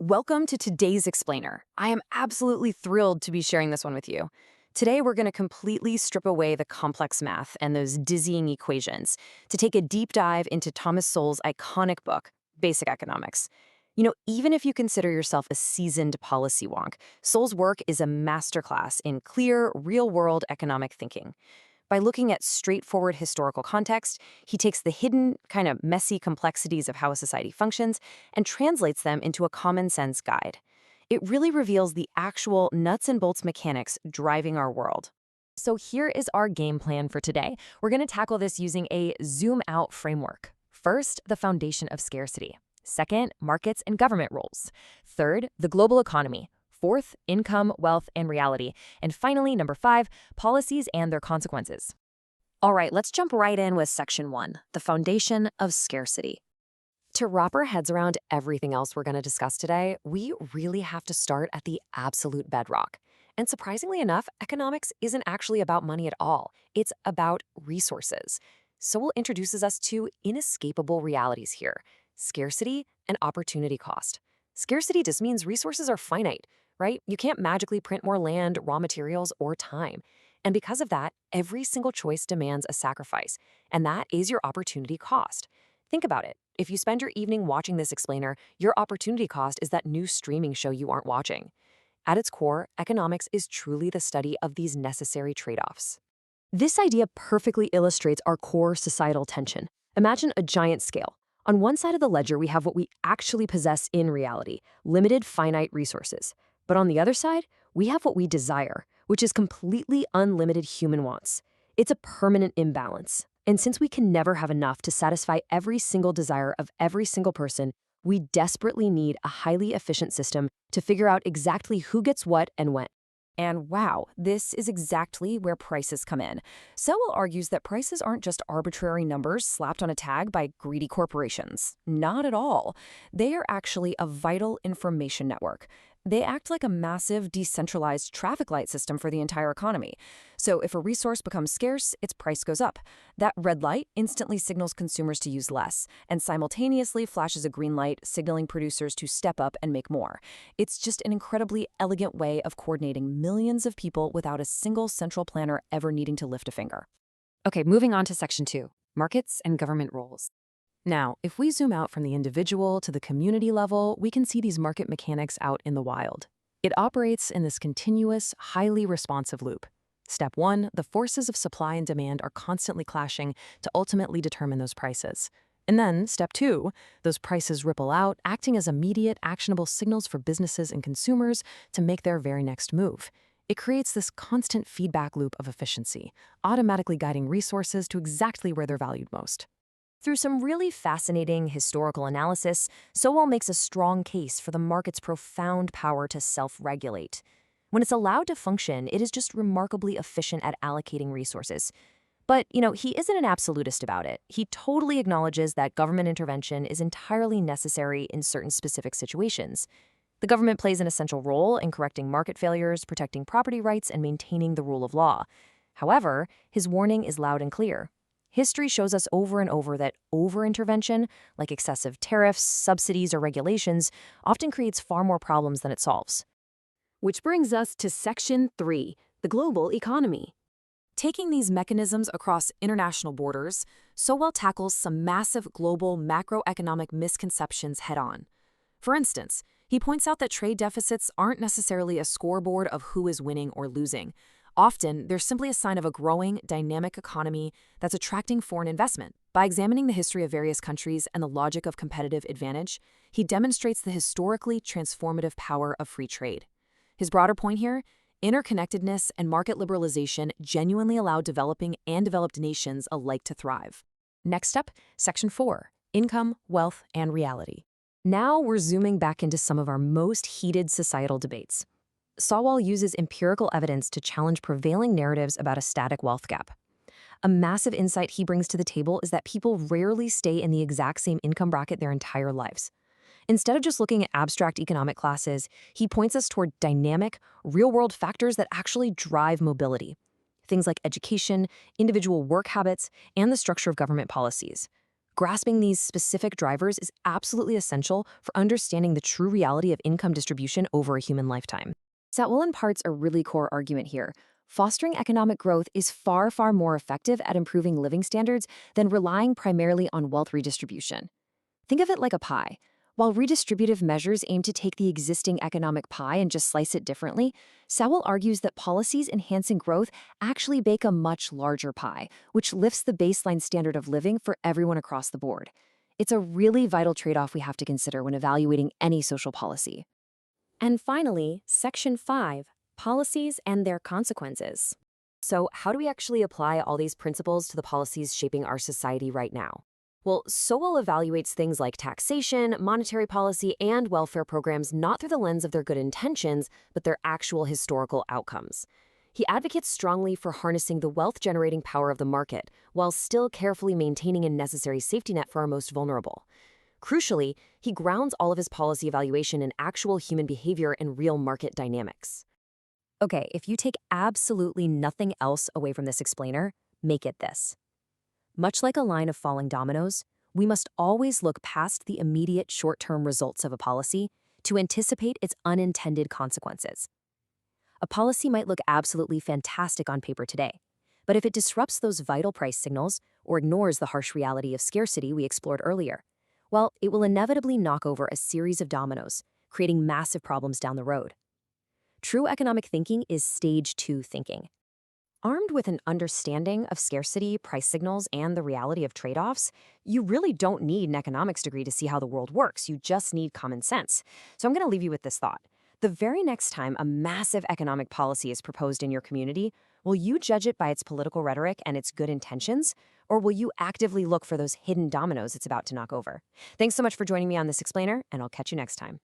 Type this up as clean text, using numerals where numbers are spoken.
Welcome to today's explainer. I am absolutely thrilled to be sharing this one with you. Today, we're going to completely strip away the complex math and those dizzying equations to take a deep dive into Thomas Sowell's iconic book, Basic Economics. Even if you consider yourself a seasoned policy wonk, Sowell's work is a masterclass in clear, real-world economic thinking. By looking at straightforward historical context, he takes the hidden, kind of messy complexities of how a society functions and translates them into a common-sense guide. It really reveals the actual nuts and bolts mechanics driving our world. So here is our game plan for today. We're going to tackle this using a zoom-out framework. First, the foundation of scarcity. Second, markets and government roles. Third, the global economy. Fourth, income, wealth, and reality. And finally, number 5, policies and their consequences. All right, let's jump right in with section 1, the foundation of scarcity. To wrap our heads around everything else we're going to discuss today, we really have to start at the absolute bedrock. And surprisingly enough, economics isn't actually about money at all. It's about resources. Sowell introduces us to inescapable realities here: scarcity and opportunity cost. Scarcity just means resources are finite, right? You can't magically print more land, raw materials, or time. And because of that, every single choice demands a sacrifice, and that is your opportunity cost. Think about it. If you spend your evening watching this explainer, your opportunity cost is that new streaming show you aren't watching. At its core, economics is truly the study of these necessary trade-offs. This idea perfectly illustrates our core societal tension. Imagine a giant scale. On one side of the ledger, we have what we actually possess in reality: limited, finite resources. But on the other side, we have what we desire, which is completely unlimited human wants. It's a permanent imbalance. And since we can never have enough to satisfy every single desire of every single person, we desperately need a highly efficient system to figure out exactly who gets what and when. And wow, this is exactly where prices come in. Sowell argues that prices aren't just arbitrary numbers slapped on a tag by greedy corporations. Not at all. They are actually a vital information network. They act like a massive, decentralized traffic light system for the entire economy. So if a resource becomes scarce, its price goes up. That red light instantly signals consumers to use less, and simultaneously flashes a green light, signaling producers to step up and make more. It's just an incredibly elegant way of coordinating millions of people without a single central planner ever needing to lift a finger. Okay, moving on to section 2, markets and government roles. Now, if we zoom out from the individual to the community level, we can see these market mechanics out in the wild. It operates in this continuous, highly responsive loop. Step 1, the forces of supply and demand are constantly clashing to ultimately determine those prices. And then, step 2, those prices ripple out, acting as immediate, actionable signals for businesses and consumers to make their very next move. It creates this constant feedback loop of efficiency, automatically guiding resources to exactly where they're valued most. Through some really fascinating historical analysis, Sowell makes a strong case for the market's profound power to self-regulate. When it's allowed to function, it is just remarkably efficient at allocating resources. But, he isn't an absolutist about it. He totally acknowledges that government intervention is entirely necessary in certain specific situations. The government plays an essential role in correcting market failures, protecting property rights, and maintaining the rule of law. However, his warning is loud and clear. History shows us over and over that over-intervention, like excessive tariffs, subsidies, or regulations, often creates far more problems than it solves. Which brings us to section 3, the global economy. Taking these mechanisms across international borders, Sowell tackles some massive global macroeconomic misconceptions head-on. For instance, he points out that trade deficits aren't necessarily a scoreboard of who is winning or losing. Often, they're simply a sign of a growing, dynamic economy that's attracting foreign investment. By examining the history of various countries and the logic of competitive advantage, he demonstrates the historically transformative power of free trade. His broader point here: interconnectedness and market liberalization genuinely allow developing and developed nations alike to thrive. Next up, section 4, income, wealth, and reality. Now we're zooming back into some of our most heated societal debates. Sowell uses empirical evidence to challenge prevailing narratives about a static wealth gap. A massive insight he brings to the table is that people rarely stay in the exact same income bracket their entire lives. Instead of just looking at abstract economic classes, he points us toward dynamic, real-world factors that actually drive mobility. Things like education, individual work habits, and the structure of government policies. Grasping these specific drivers is absolutely essential for understanding the true reality of income distribution over a human lifetime. Sowell imparts a really core argument here. Fostering economic growth is far, far more effective at improving living standards than relying primarily on wealth redistribution. Think of it like a pie. While redistributive measures aim to take the existing economic pie and just slice it differently, Sowell argues that policies enhancing growth actually bake a much larger pie, which lifts the baseline standard of living for everyone across the board. It's a really vital trade-off we have to consider when evaluating any social policy. And finally, Section 5, Policies and Their Consequences. So how do we actually apply all these principles to the policies shaping our society right now? Well, Sowell evaluates things like taxation, monetary policy, and welfare programs not through the lens of their good intentions, but their actual historical outcomes. He advocates strongly for harnessing the wealth-generating power of the market, while still carefully maintaining a necessary safety net for our most vulnerable. Crucially, he grounds all of his policy evaluation in actual human behavior and real market dynamics. Okay, if you take absolutely nothing else away from this explainer, make it this. Much like a line of falling dominoes, we must always look past the immediate short-term results of a policy to anticipate its unintended consequences. A policy might look absolutely fantastic on paper today, but if it disrupts those vital price signals or ignores the harsh reality of scarcity we explored earlier, well, it will inevitably knock over a series of dominoes, creating massive problems down the road. True economic thinking is stage 2 thinking. Armed with an understanding of scarcity, price signals, and the reality of trade-offs, you really don't need an economics degree to see how the world works. You just need common sense. So I'm going to leave you with this thought. The very next time a massive economic policy is proposed in your community, will you judge it by its political rhetoric and its good intentions, or will you actively look for those hidden dominoes it's about to knock over? Thanks so much for joining me on this explainer, and I'll catch you next time.